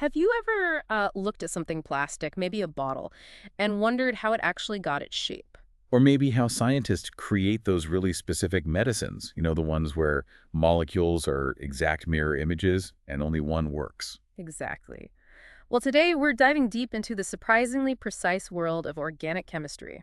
Have you ever looked at something plastic, maybe a bottle, and wondered how it actually got its shape? Or maybe how scientists create those really specific medicines, the ones where molecules are exact mirror images and only one works. Exactly. Well, today we're diving deep into the surprisingly precise world of organic chemistry.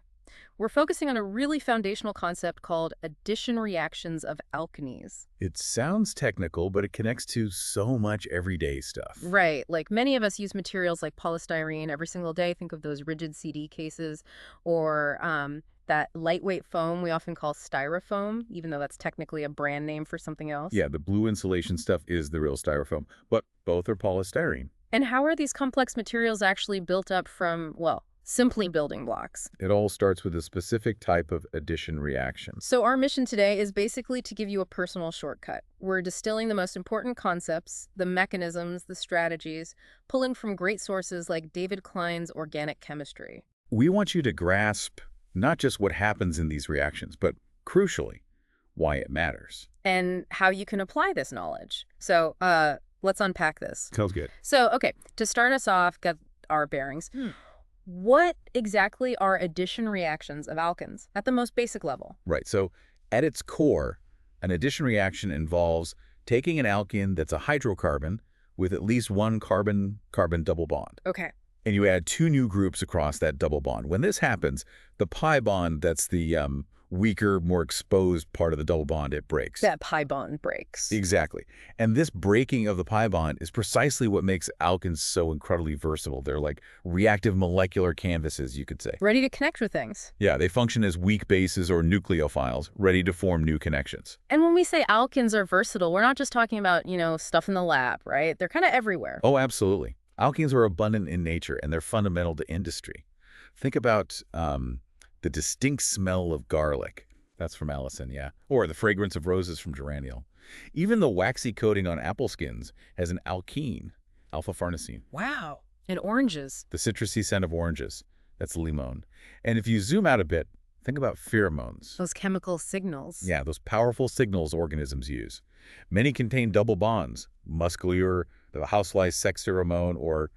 We're focusing on a really foundational concept called addition reactions of alkenes. It sounds technical, but it connects to so much everyday stuff. Right, like many of us use materials like polystyrene every single day. Think of those rigid CD cases or that lightweight foam we often call styrofoam, even though that's technically a brand name for something else. Yeah, the blue insulation stuff is the real styrofoam, but both are polystyrene. And how are these complex materials actually built up from, well, simply building blocks? It all starts with a specific type of addition reaction. So our mission today is basically to give you a personal shortcut. We're distilling the most important concepts, the mechanisms, the strategies, pulling from great sources like David Klein's organic chemistry. We want you to grasp not just what happens in these reactions, but crucially, why it matters. And how you can apply this knowledge. So let's unpack this. Sounds good. So, okay, to start us off, get our bearings. What exactly are addition reactions of alkenes at the most basic level? Right. So at its core, an addition reaction involves taking an alkene that's a hydrocarbon with at least one carbon-carbon double bond. Okay. And you add two new groups across that double bond. When this happens, the pi bond, that's the weaker, more exposed part of the double bond, it breaks. That pi bond breaks. Exactly. And this breaking of the pi bond is precisely what makes alkenes so incredibly versatile. They're like reactive molecular canvases, you could say. Ready to connect with things. Yeah, they function as weak bases or nucleophiles, ready to form new connections. And when we say alkenes are versatile, we're not just talking about, stuff in the lab, right? They're kind of everywhere. Oh, absolutely. Alkenes are abundant in nature, and they're fundamental to industry. Think about the distinct smell of garlic. That's from allicin, yeah. Or the fragrance of roses from geraniol. Even the waxy coating on apple skins has an alkene, alpha-farnesene. Wow. And oranges. The citrusy scent of oranges. That's limon. And if you zoom out a bit, think about pheromones. Those chemical signals. Yeah, those powerful signals organisms use. Many contain double bonds, muscular, the housefly sex pheromone, or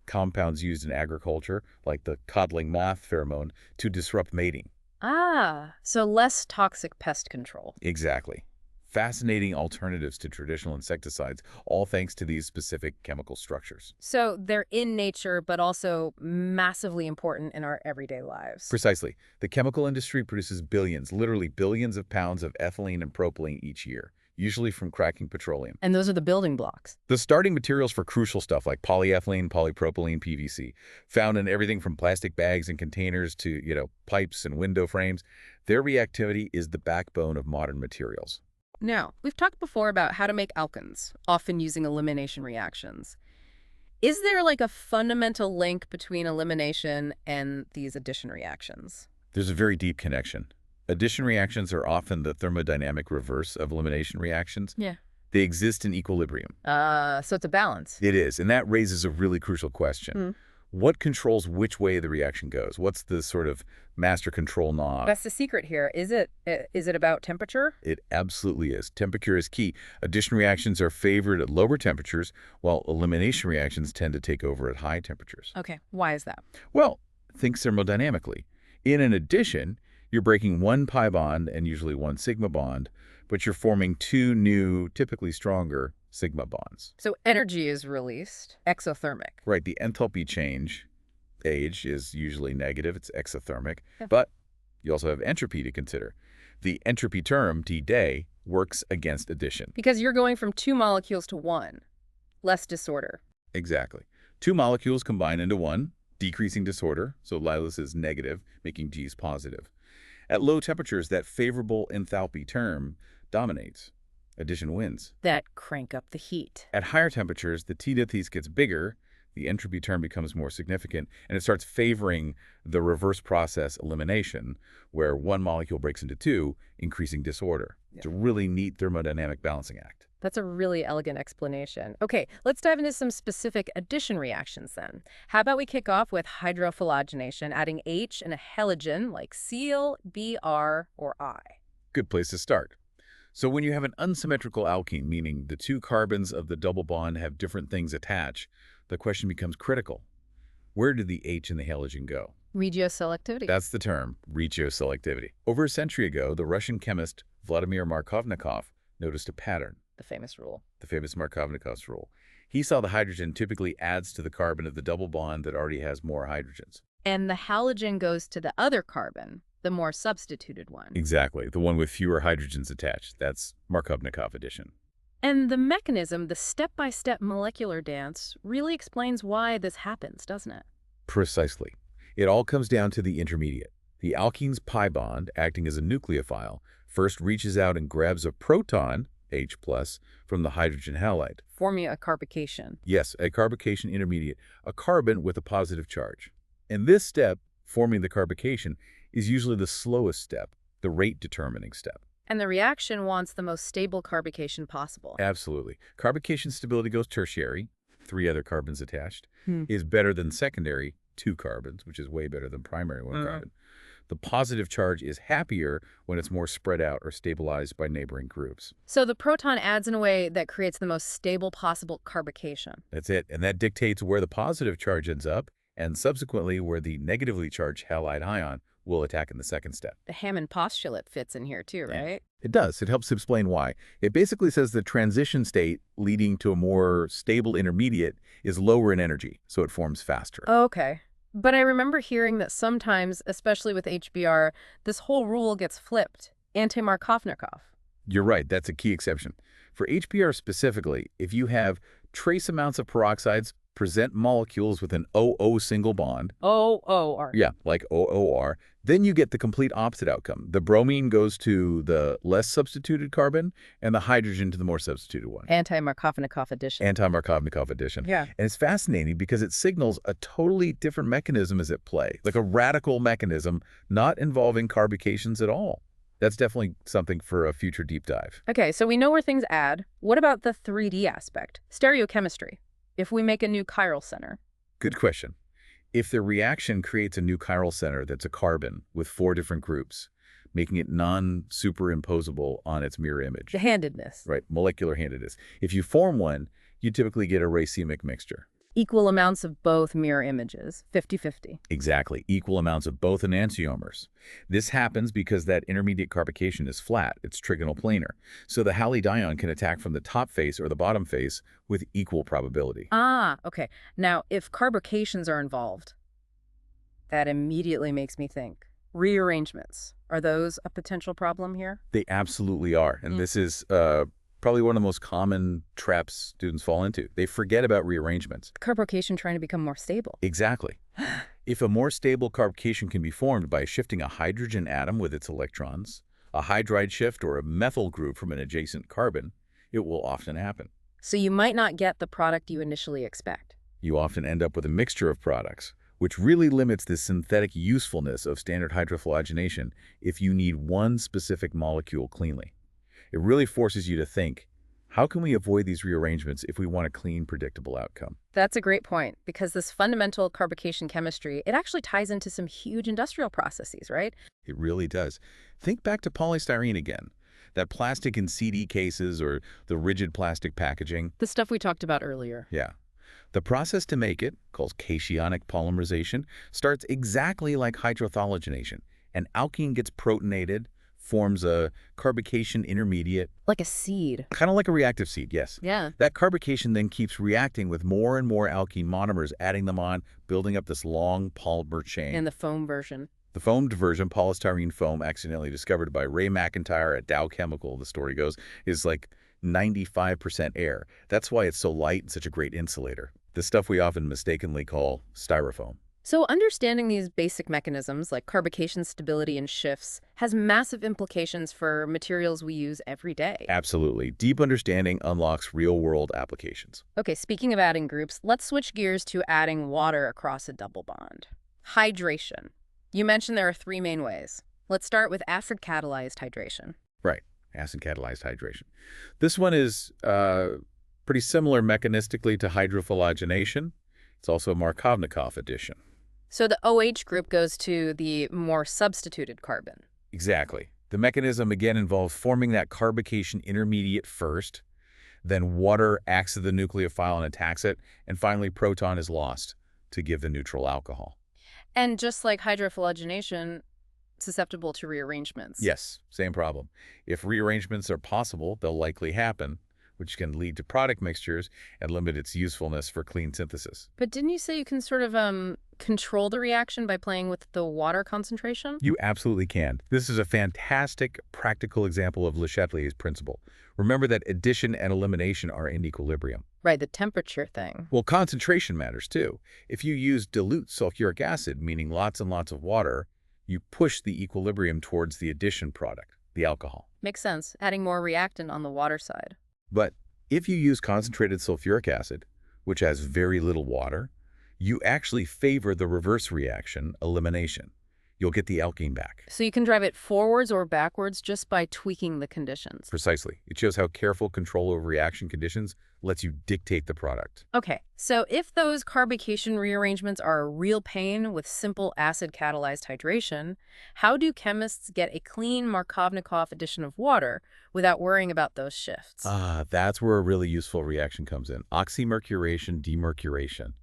compounds used in agriculture, like the codling moth pheromone, to disrupt mating. Ah, so less toxic pest control. Exactly. Fascinating alternatives to traditional insecticides, all thanks to these specific chemical structures. So they're in nature, but also massively important in our everyday lives. Precisely. The chemical industry produces billions, literally billions of pounds of ethylene and propylene each year, usually from cracking petroleum. And those are the building blocks. The starting materials for crucial stuff like polyethylene, polypropylene, PVC, found in everything from plastic bags and containers to, pipes and window frames. Their reactivity is the backbone of modern materials. Now, we've talked before about how to make alkenes, often using elimination reactions. Is there like a fundamental link between elimination and these addition reactions? There's a very deep connection. Addition reactions are often the thermodynamic reverse of elimination reactions. Yeah. They exist in equilibrium. So it's a balance. It is, and that raises a really crucial question. What controls which way the reaction goes? What's the sort of master control knob? That's the secret here. Is it about temperature? It absolutely is. Temperature is key. Addition reactions are favored at lower temperatures, while elimination reactions tend to take over at high temperatures. Okay, why is that? Well, think thermodynamically. In an addition, you're breaking one pi bond and usually one sigma bond, but you're forming two new, typically stronger, sigma bonds. So energy is released, exothermic. Right, the enthalpy change, age, is usually negative. It's exothermic. Yeah. But you also have entropy to consider. The entropy term, T-day, works against addition. Because you're going from two molecules to one. Less disorder. Exactly. Two molecules combine into one, decreasing disorder, so Lilus is negative, making G's positive. At low temperatures, that favorable enthalpy term dominates. Addition wins. That crank up the heat. At higher temperatures, the T diathese gets bigger, the entropy term becomes more significant, and it starts favoring the reverse process elimination, where one molecule breaks into two, increasing disorder. Yeah. It's a really neat thermodynamic balancing act. That's a really elegant explanation. Okay, let's dive into some specific addition reactions then. How about we kick off with hydrophalogenation, adding H and a halogen like Cl, Br, or I? Good place to start. So when you have an unsymmetrical alkene, meaning the two carbons of the double bond have different things attached, the question becomes critical. Where did the H in the halogen go? Regioselectivity. That's the term, regioselectivity. Over a century ago, the Russian chemist Vladimir Markovnikov noticed a pattern, The famous rule. the famous Markovnikov's rule. He saw the hydrogen typically adds to the carbon of the double bond that already has more hydrogens. And the halogen goes to the other carbon, the more substituted one. Exactly, the one with fewer hydrogens attached. That's Markovnikov addition. And the mechanism, the step-by-step molecular dance, really explains why this happens, doesn't it? Precisely. It all comes down to the intermediate. The alkene's pi bond, acting as a nucleophile, first reaches out and grabs a proton, H+, from the hydrogen halide. Forming a carbocation. Yes, a carbocation intermediate, a carbon with a positive charge. And this step, forming the carbocation, is usually the slowest step, the rate-determining step. And the reaction wants the most stable carbocation possible. Absolutely. Carbocation stability goes tertiary, 3 other carbons attached, Hmm. is better than secondary, 2 carbons, which is way better than primary 1 carbon. The positive charge is happier when it's more spread out or stabilized by neighboring groups. So the proton adds in a way that creates the most stable possible carbocation. That's it. And that dictates where the positive charge ends up and subsequently where the negatively charged halide ion will attack in the second step. The Hammond postulate fits in here too, Yeah. right? It does. It helps explain why. It basically says the transition state leading to a more stable intermediate is lower in energy, so it forms faster. Okay. But I remember hearing that sometimes, especially with HBr, this whole rule gets flipped. Anti-Markovnikov. You're right. That's a key exception. For HBr specifically, if you have trace amounts of peroxides present molecules with an OO single bond, OOR. yeah, like OOR, then you get the complete opposite outcome. The bromine goes to the less substituted carbon and the hydrogen to the more substituted one. Anti-Markovnikov addition. Anti-Markovnikov addition. Yeah. And it's fascinating because it signals a totally different mechanism is at play, like a radical mechanism not involving carbocations at all. That's definitely something for a future deep dive. Okay, so we know where things add. What about the 3D aspect? Stereochemistry. If we make a new chiral center. Good question. If the reaction creates a new chiral center that's a carbon with 4 different groups, making it non-superimposable on its mirror image. The handedness. Right, molecular handedness. If you form one, you typically get a racemic mixture. Equal amounts of both mirror images, 50-50. Exactly, equal amounts of both enantiomers. This happens because that intermediate carbocation is flat, it's trigonal planar. So the halide ion can attack from the top face or the bottom face with equal probability. Ah, okay. Now, if carbocations are involved, that immediately makes me think. Rearrangements. Are those a potential problem here? They absolutely are, and this is probably one of the most common traps students fall into. They forget about rearrangements. Carbocation trying to become more stable. Exactly. If a more stable carbocation can be formed by shifting a hydrogen atom with its electrons, a hydride shift, or a methyl group from an adjacent carbon, it will often happen. So you might not get the product you initially expect. You often end up with a mixture of products, which really limits the synthetic usefulness of standard hydrophlogination if you need one specific molecule cleanly. It really forces you to think, how can we avoid these rearrangements if we want a clean, predictable outcome? That's a great point, because this fundamental carbocation chemistry, it actually ties into some huge industrial processes, right? It really does. Think back to polystyrene again. That plastic in CD cases or the rigid plastic packaging. The stuff we talked about earlier. Yeah. The process to make it, called cationic polymerization, starts exactly like hydrohalogenation. An alkene gets protonated, forms a carbocation intermediate. Like a seed. Kind of like a reactive seed, yes. Yeah. That carbocation then keeps reacting with more and more alkene monomers, adding them on, building up this long polymer chain. And the foam version. The foamed version, polystyrene foam, accidentally discovered by Ray McIntyre at Dow Chemical, the story goes, is like 95% air. That's why it's so light and such a great insulator. The stuff we often mistakenly call styrofoam. So understanding these basic mechanisms, like carbocation stability and shifts, has massive implications for materials we use every day. Absolutely. Deep understanding unlocks real-world applications. Okay, speaking of adding groups, let's switch gears to adding water across a double bond. Hydration. You mentioned there are 3 main ways. Let's start with acid-catalyzed hydration. Right. Acid-catalyzed hydration. This one is pretty similar mechanistically to hydrophlogination. It's also a Markovnikov addition. So the OH group goes to the more substituted carbon. Exactly. The mechanism again involves forming that carbocation intermediate first, then water acts as the nucleophile and attacks it, and finally proton is lost to give the neutral alcohol. And just like hydrophlogination, susceptible to rearrangements. Yes, same problem. If rearrangements are possible, they'll likely happen, which can lead to product mixtures and limit its usefulness for clean synthesis. But didn't you say you can sort of control the reaction by playing with the water concentration? You absolutely can. This is a fantastic practical example of Le Chatelier's principle. Remember that addition and elimination are in equilibrium. Right, the temperature thing. Well, concentration matters too. If you use dilute sulfuric acid, meaning lots and lots of water, you push the equilibrium towards the addition product, the alcohol. Makes sense, adding more reactant on the water side. But if you use concentrated sulfuric acid, which has very little water, you actually favor the reverse reaction, elimination. You'll get the alkene back. So you can drive it forwards or backwards just by tweaking the conditions. Precisely. It shows how careful control over reaction conditions lets you dictate the product. Okay, so if those carbocation rearrangements are a real pain with simple acid-catalyzed hydration, how do chemists get a clean Markovnikov addition of water without worrying about those shifts? That's where a really useful reaction comes in. Oxymercuration, demercuration.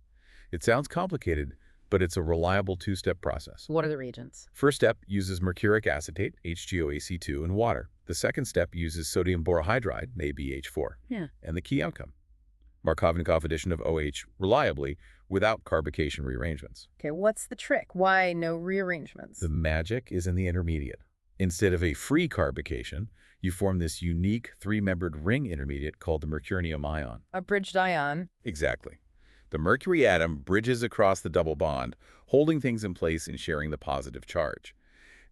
It sounds complicated, but it's a reliable two-step process. What are the reagents? First step uses mercuric acetate, HgOAC2, and water. The second step uses sodium borohydride, AbH4. Yeah. And the key outcome, Markovnikov addition of OH reliably without carbocation rearrangements. Okay, what's the trick? Why no rearrangements? The magic is in the intermediate. Instead of a free carbocation, you form this unique three-membered ring intermediate called the mercurium ion. A bridged ion. Exactly. The mercury atom bridges across the double bond, holding things in place and sharing the positive charge.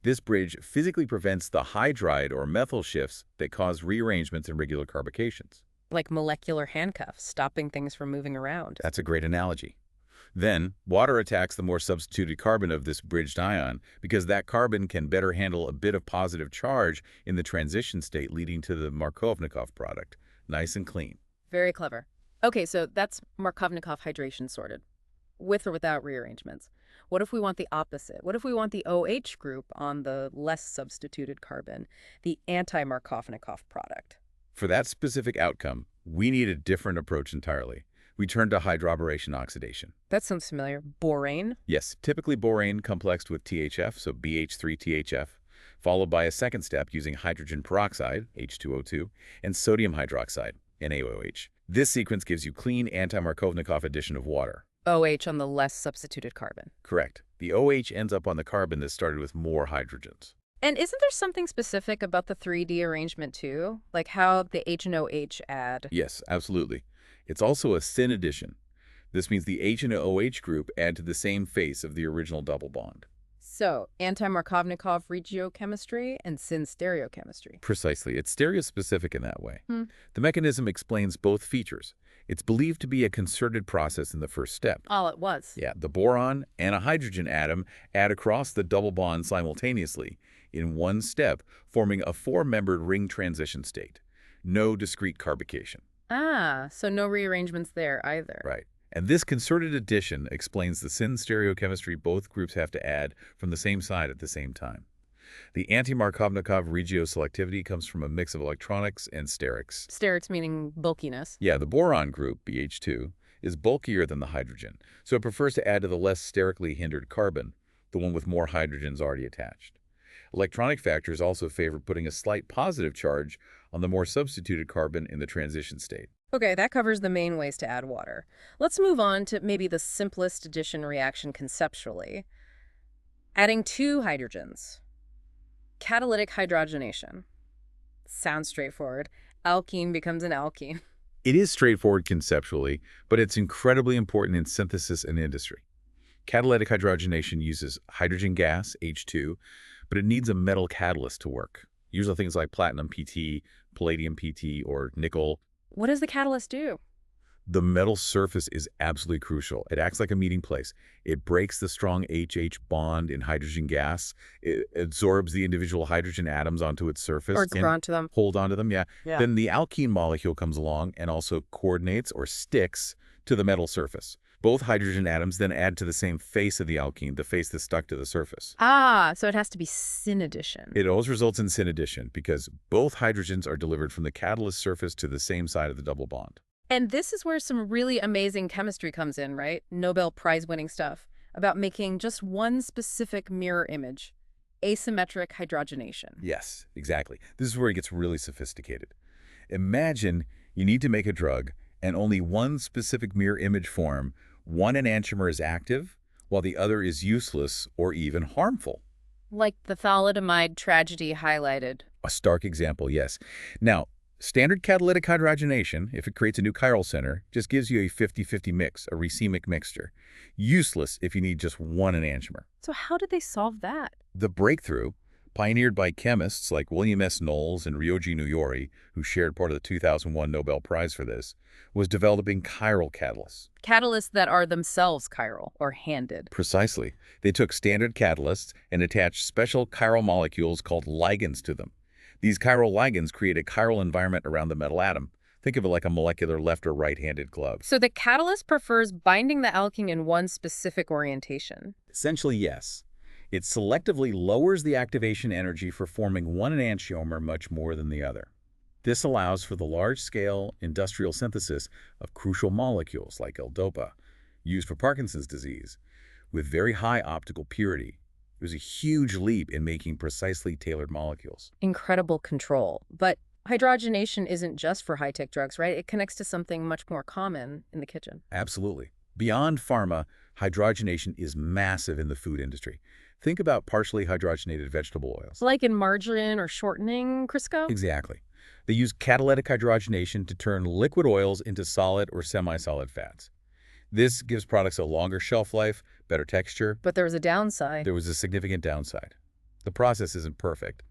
This bridge physically prevents the hydride or methyl shifts that cause rearrangements in regular carbocations. Like molecular handcuffs, stopping things from moving around. That's a great analogy. Then, water attacks the more substituted carbon of this bridged ion because that carbon can better handle a bit of positive charge in the transition state, leading to the Markovnikov product. Nice and clean. Very clever. Okay, so that's Markovnikov hydration sorted, with or without rearrangements. What if we want the opposite? What if we want the OH group on the less substituted carbon, the anti-Markovnikov product? For that specific outcome, we need a different approach entirely. We turn to hydroboration oxidation. That sounds familiar. Borane? Yes, typically borane complexed with THF, so BH3THF, followed by a second step using hydrogen peroxide, H2O2, and sodium hydroxide, NaOH. This sequence gives you clean anti-Markovnikov addition of water. OH on the less substituted carbon. Correct. The OH ends up on the carbon that started with more hydrogens. And isn't there something specific about the 3D arrangement too? Like how the H and OH add? Yes, absolutely. It's also a syn addition. This means the H and OH group add to the same face of the original double bond. So, anti-Markovnikov regiochemistry and syn stereochemistry. Precisely. It's stereospecific in that way. The mechanism explains both features. It's believed to be a concerted process in the first step. All it was. Yeah, the boron and a hydrogen atom add across the double bond simultaneously in one step, forming a four-membered ring transition state. No discrete carbocation. So no rearrangements there either. Right. And this concerted addition explains the syn stereochemistry both groups have to add from the same side at the same time. The anti-Markovnikov regioselectivity comes from a mix of electronics and sterics. Sterics meaning bulkiness. Yeah, the boron group, BH2, is bulkier than the hydrogen, so it prefers to add to the less sterically hindered carbon, the one with more hydrogens already attached. Electronic factors also favor putting a slight positive charge on the more substituted carbon in the transition state. Okay, that covers the main ways to add water. Let's move on to maybe the simplest addition reaction conceptually. Adding two hydrogens. Catalytic hydrogenation. Sounds straightforward. Alkene becomes an alkene. It is straightforward conceptually, but it's incredibly important in synthesis and industry. Catalytic hydrogenation uses hydrogen gas, H2, but it needs a metal catalyst to work. Usually things like platinum PT, palladium PT, or nickel. What does the catalyst do? The metal surface is absolutely crucial. It acts like a meeting place. It breaks the strong HH bond in hydrogen gas. It absorbs the individual hydrogen atoms onto its surface. Or it's drawn to them. Hold onto them, yeah. Yeah. Then the alkene molecule comes along and also coordinates or sticks to the metal surface. Both hydrogen atoms then add to the same face of the alkene, the face that's stuck to the surface. Ah, so it has to be syn addition. It always results in syn addition because both hydrogens are delivered from the catalyst surface to the same side of the double bond. And this is where some really amazing chemistry comes in, right? Nobel Prize-winning stuff about making just one specific mirror image, asymmetric hydrogenation. Yes, exactly. This is where it gets really sophisticated. Imagine you need to make a drug and only one specific mirror image form, one enantiomer is active, while the other is useless or even harmful. Like the thalidomide tragedy highlighted. A stark example, yes. Now, standard catalytic hydrogenation, if it creates a new chiral center, just gives you a 50-50 mix, a racemic mixture. Useless if you need just one enantiomer. So how did they solve that? The breakthrough, pioneered by chemists like William S. Knowles and Ryoji Nuyori, who shared part of the 2001 Nobel Prize for this, was developing chiral catalysts. Catalysts that are themselves chiral, or handed. Precisely. They took standard catalysts and attached special chiral molecules called ligands to them. These chiral ligands create a chiral environment around the metal atom. Think of it like a molecular left or right-handed glove. So the catalyst prefers binding the alkene in one specific orientation. Essentially, yes. It selectively lowers the activation energy for forming one enantiomer much more than the other. This allows for the large-scale industrial synthesis of crucial molecules like L-DOPA, used for Parkinson's disease, with very high optical purity. It was a huge leap in making precisely tailored molecules. Incredible control. But hydrogenation isn't just for high-tech drugs, right? It connects to something much more common in the kitchen. Absolutely. Beyond pharma, hydrogenation is massive in the food industry. Think about partially hydrogenated vegetable oils. Like in margarine or shortening Crisco? Exactly. They use catalytic hydrogenation to turn liquid oils into solid or semi-solid fats. This gives products a longer shelf life, better texture. But there was a downside. There was a significant downside. The process isn't perfect.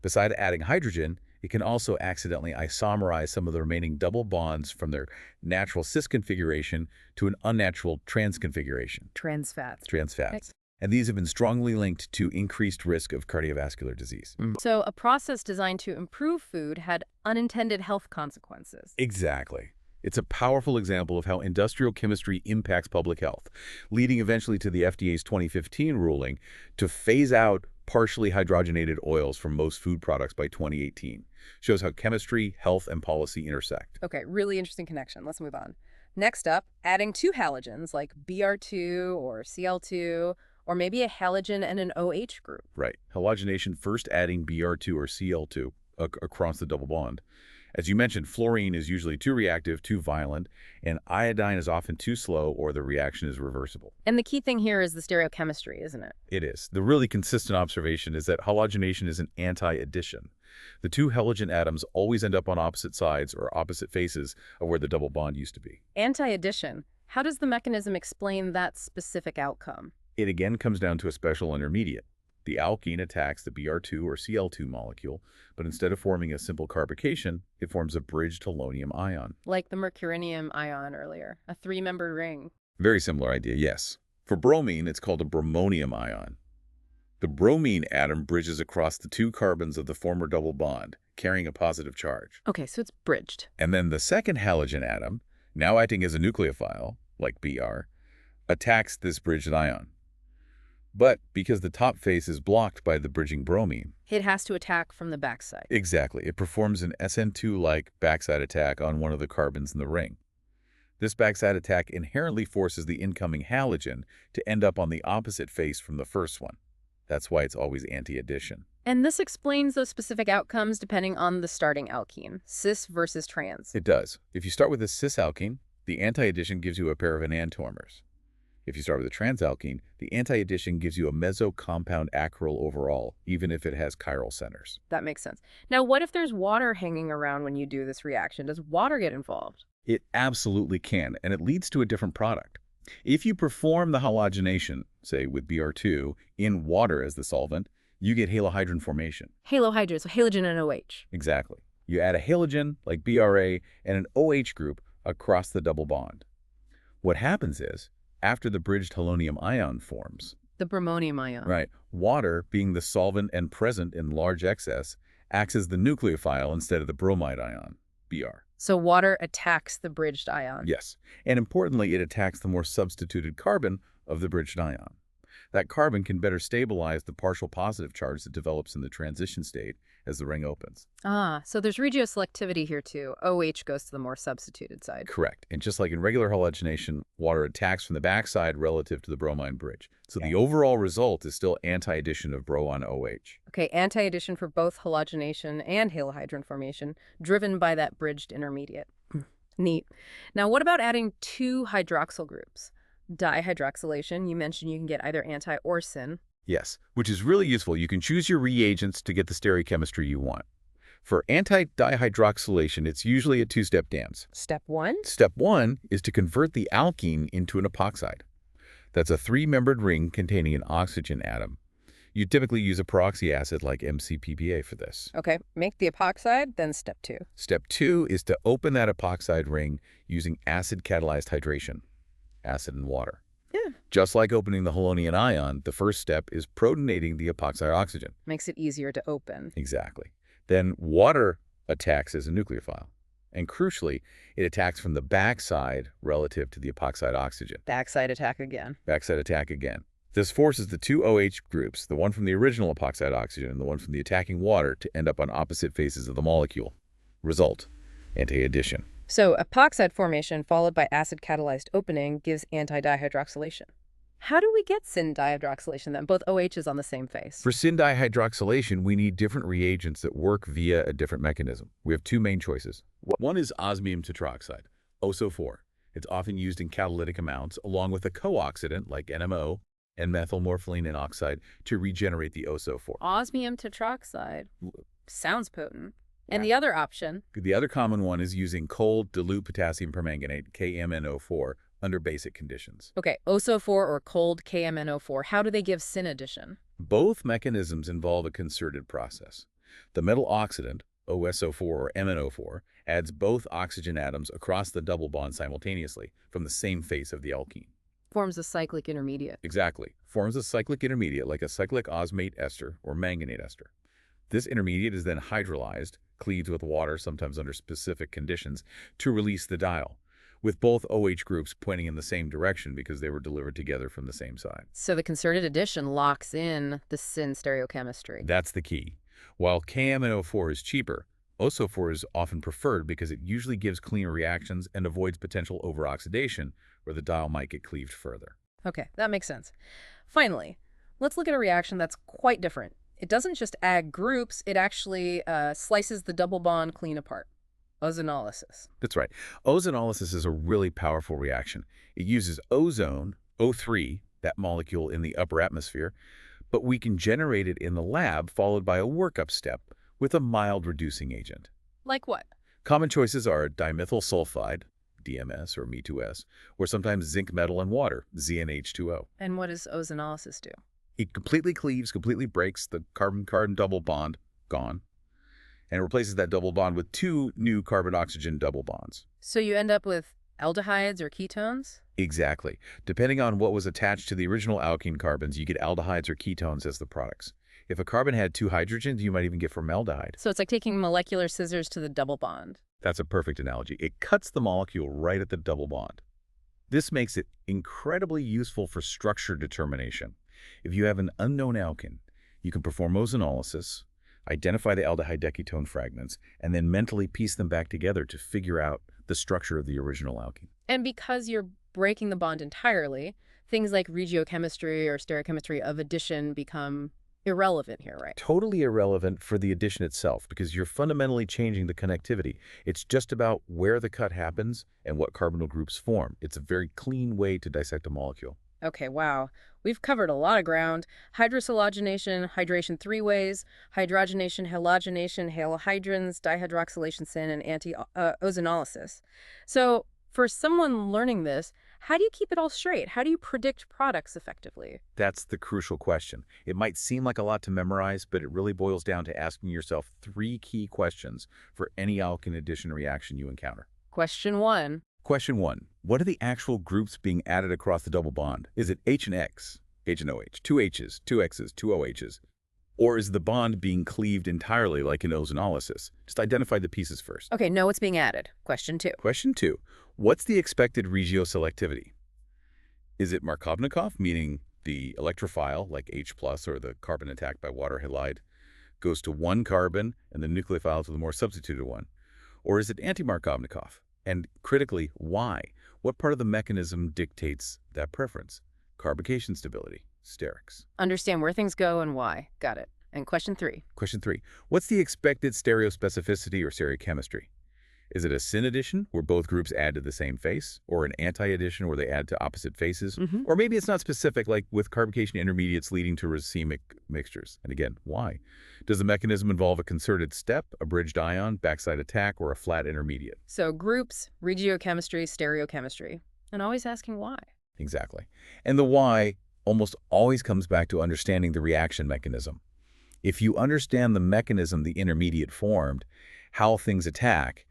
Besides adding hydrogen, it can also accidentally isomerize some of the remaining double bonds from their natural cis configuration to an unnatural trans configuration. Trans fats. Trans fats. And these have been strongly linked to increased risk of cardiovascular disease. So a process designed to improve food had unintended health consequences. Exactly. It's a powerful example of how industrial chemistry impacts public health, leading eventually to the FDA's 2015 ruling to phase out partially hydrogenated oils from most food products by 2018. Shows how chemistry, health, and policy intersect. Okay, really interesting connection. Let's move on. Next up, adding two halogens like Br2 or Cl2, or maybe a halogen and an OH group. Right. Halogenation first adding Br2 or Cl2 across the double bond. As you mentioned, fluorine is usually too reactive, too violent, and iodine is often too slow or the reaction is reversible. And the key thing here is the stereochemistry, isn't it? It is. The really consistent observation is that halogenation is an anti-addition. The two halogen atoms always end up on opposite sides or opposite faces of where the double bond used to be. Anti-addition. How does the mechanism explain that specific outcome? It again comes down to a special intermediate. The alkene attacks the Br2 or Cl2 molecule, but instead of forming a simple carbocation, it forms a bridged halonium ion. Like the mercurinium ion earlier, a three-membered ring. Very similar idea, yes. For bromine, it's called a bromonium ion. The bromine atom bridges across the two carbons of the former double bond, carrying a positive charge. Okay, so it's bridged. And then the second halogen atom, now acting as a nucleophile, like Br, attacks this bridged ion. But because the top face is blocked by the bridging bromine, It has to attack from the backside. exactly, it performs an SN2-like backside attack on one of the carbons in the ring. This backside attack inherently forces the incoming halogen to end up on the opposite face from the first one. That's why it's always anti-addition. And this explains those specific outcomes depending on the starting alkene, cis versus trans. It does. If you start with a cis-alkene, the anti-addition gives you a pair of enantiomers. If you start with a transalkene, the anti-addition gives you a meso-compound acryl overall, even if it has chiral centers. That makes sense. Now, what if there's water hanging around when you do this reaction? Does water get involved? It absolutely can, and it leads to a different product. If you perform the halogenation, say with Br2, in water as the solvent, you get halohydrin formation. Halohydrogen, so halogen and OH. Exactly. You add a halogen, like BRA, and an OH group across the double bond. What happens is, after the bridged halonium ion forms, The bromonium ion. right, water, being the solvent and present in large excess, acts as the nucleophile instead of the bromide ion, Br. So water attacks the bridged ion. Yes, and importantly, it attacks the more substituted carbon of the bridged ion. That carbon can better stabilize the partial positive charge that develops in the transition state as the ring opens. Ah, so there's regioselectivity here too. OH goes to the more substituted side. Correct. And just like in regular halogenation, water attacks from the backside relative to the bromine bridge. So Okay. the overall result is still anti-addition of bro on OH. Okay, anti-addition for both halogenation and halohydrin formation, driven by that bridged intermediate. Neat. Now, what about adding two hydroxyl groups? Dihydroxylation, you mentioned you can get either anti or syn. Yes, which is really useful. You can choose your reagents to get the stereochemistry you want. For anti-dihydroxylation, it's usually a two-step dance. Step one? Step one is to convert the alkene into an epoxide. That's a three-membered ring containing an oxygen atom. You typically use a peroxy acid like MCPPA for this. Okay, make the epoxide, then step two. Step two is to open that epoxide ring using acid-catalyzed hydration, acid and water. Yeah. Just like opening the halonium ion, the first step is protonating the epoxide oxygen. Makes it easier to open. Exactly. Then water attacks as a nucleophile. And crucially, it attacks from the backside relative to the epoxide oxygen. Backside attack again. Backside attack again. This forces the two OH groups, the one from the original epoxide oxygen and the one from the attacking water, to end up on opposite faces of the molecule. Result: anti-addition. So epoxide formation followed by acid-catalyzed opening gives anti-dihydroxylation. How do we get syn dihydroxylation then? Both OHs on the same face. For syn dihydroxylation, we need different reagents that work via a different mechanism. We have two main choices. One is osmium tetroxide, OSO4. It's often used in catalytic amounts along with a co-oxidant like NMO and methylmorpholine N oxide to regenerate the OSO4. Osmium tetroxide. Sounds potent. And Yeah. the other option? The other common one is using cold dilute potassium permanganate, KMNO4, under basic conditions. Okay, OSO4 or cold KMNO4. How do they give syn addition? Both mechanisms involve a concerted process. The metal oxidant, OSO4 or MNO4, adds both oxygen atoms across the double bond simultaneously from the same face of the alkene. Forms a cyclic intermediate. Exactly. Forms a cyclic intermediate like a cyclic osmate ester or manganate ester. This intermediate is then hydrolyzed, cleaved with water, sometimes under specific conditions, to release the diol, with both OH groups pointing in the same direction because they were delivered together from the same side. So the concerted addition locks in the syn stereochemistry. That's the key. While KMNO4 is cheaper, OSO4 is often preferred because it usually gives cleaner reactions and avoids potential overoxidation where the diol might get cleaved further. Okay, that makes sense. Finally, let's look at a reaction that's quite different. It doesn't just add groups, it actually slices the double bond clean apart. Ozonolysis. That's right. Ozonolysis is a really powerful reaction. It uses ozone, O3, that molecule in the upper atmosphere, but we can generate it in the lab followed by a workup step with a mild reducing agent. Like what? Common choices are dimethyl sulfide, DMS or Me2S, or sometimes zinc metal and water, ZnH2O. And what does ozonolysis do? It completely cleaves, completely breaks the carbon-carbon double bond, gone, and replaces that double bond with two new carbon-oxygen double bonds. So you end up with aldehydes or ketones? Exactly. Depending on what was attached to the original alkene carbons, you get aldehydes or ketones as the products. If a carbon had two hydrogens, you might even get formaldehyde. So it's like taking molecular scissors to the double bond. That's a perfect analogy. It cuts the molecule right at the double bond. This makes it incredibly useful for structure determination. If you have an unknown alkene, you can perform ozonolysis, identify the aldehyde decaketone fragments, and then mentally piece them back together to figure out the structure of the original alkene. And because you're breaking the bond entirely, things like regiochemistry or stereochemistry of addition become irrelevant here, right? Totally irrelevant for the addition itself because you're fundamentally changing the connectivity. It's just about where the cut happens and what carbonyl groups form. It's a very clean way to dissect a molecule. Okay, wow. We've covered a lot of ground. Hydrohalogenation, hydration three ways, hydrogenation, halogenation, halohydrins, dihydroxylation syn, and anti-ozonolysis. So for someone learning this, how do you keep it all straight? How do you predict products effectively? That's the crucial question. It might seem like a lot to memorize, but it really boils down to asking yourself three key questions for any alkene addition reaction you encounter. Question one. Question one, what are the actual groups being added across the double bond? Is it H and X, H and OH, two H's, two X's, two OH's? Or is the bond being cleaved entirely like in ozonolysis? Just identify the pieces first. Okay, know what's being added. Question 2. Question 2. What's the expected regioselectivity? Is it Markovnikov, meaning the electrophile, like H+, or the carbon attacked by water halide, goes to one carbon and the nucleophile to the more substituted one? Or is it anti-Markovnikov? And critically, why? What part of the mechanism dictates that preference? Carbocation stability, sterics. Understand where things go and why. Got it. And question 3. Question 3. What's the expected stereospecificity or stereochemistry? Is it a syn addition, where both groups add to the same face, or an anti-addition, where they add to opposite faces? Or maybe it's not specific, like with carbocation intermediates leading to racemic mixtures. And again, why? Does the mechanism involve a concerted step, a bridged ion, backside attack, or a flat intermediate? So groups, regiochemistry, stereochemistry. And always asking why. Exactly. And the why almost always comes back to understanding the reaction mechanism. If you understand the mechanism the intermediate formed, how things attack,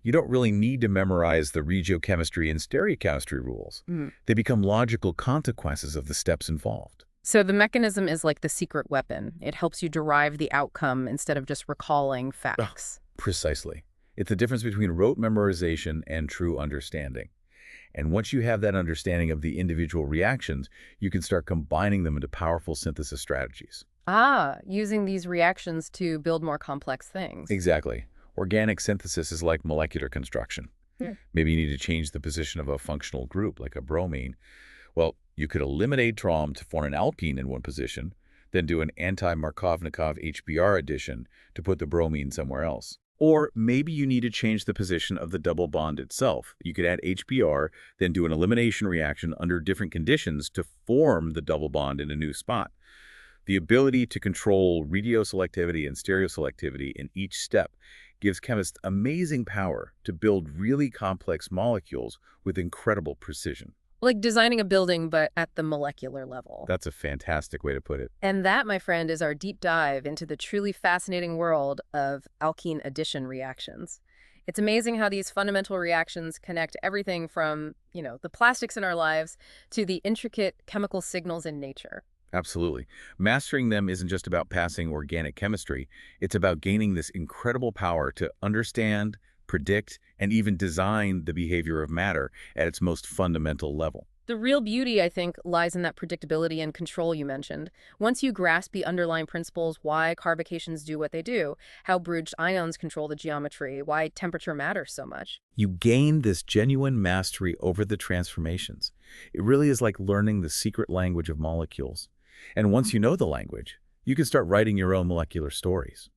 you don't really need to memorize the regiochemistry and stereochemistry rules. They become logical consequences of the steps involved. So the mechanism is like the secret weapon. It helps you derive the outcome instead of just recalling facts. Precisely. It's the difference between rote memorization and true understanding. And once you have that understanding of the individual reactions, you can start combining them into powerful synthesis strategies. Using these reactions to build more complex things. Exactly. Organic synthesis is like molecular construction. Maybe you need to change the position of a functional group, like a bromine. Well, you could eliminate trom to form an alkene in one position, then do an anti-Markovnikov HBr addition to put the bromine somewhere else. Or maybe you need to change the position of the double bond itself. You could add HBr, then do an elimination reaction under different conditions to form the double bond in a new spot. The ability to control regioselectivity and stereoselectivity in each step gives chemists amazing power to build really complex molecules with incredible precision. Like designing a building, but at the molecular level. That's a fantastic way to put it. And that, my friend, is our deep dive into the truly fascinating world of alkene addition reactions. It's amazing how these fundamental reactions connect everything from, the plastics in our lives to the intricate chemical signals in nature. Absolutely. Mastering them isn't just about passing organic chemistry. It's about gaining this incredible power to understand, predict, and even design the behavior of matter at its most fundamental level. The real beauty, I think, lies in that predictability and control you mentioned. Once you grasp the underlying principles, why carbocations do what they do, how bridged ions control the geometry, why temperature matters so much. You gain this genuine mastery over the transformations. It really is like learning the secret language of molecules. And once you know the language, you can start writing your own molecular stories.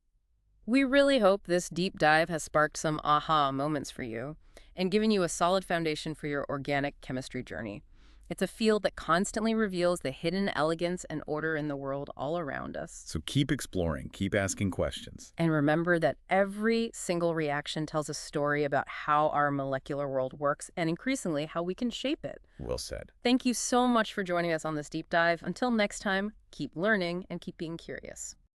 We really hope this deep dive has sparked some aha moments for you and given you a solid foundation for your organic chemistry journey. It's a field that constantly reveals the hidden elegance and order in the world all around us. So keep exploring, keep asking questions. And remember that every single reaction tells a story about how our molecular world works and increasingly how we can shape it. Well said. Thank you so much for joining us on this deep dive. Until next time, keep learning and keep being curious.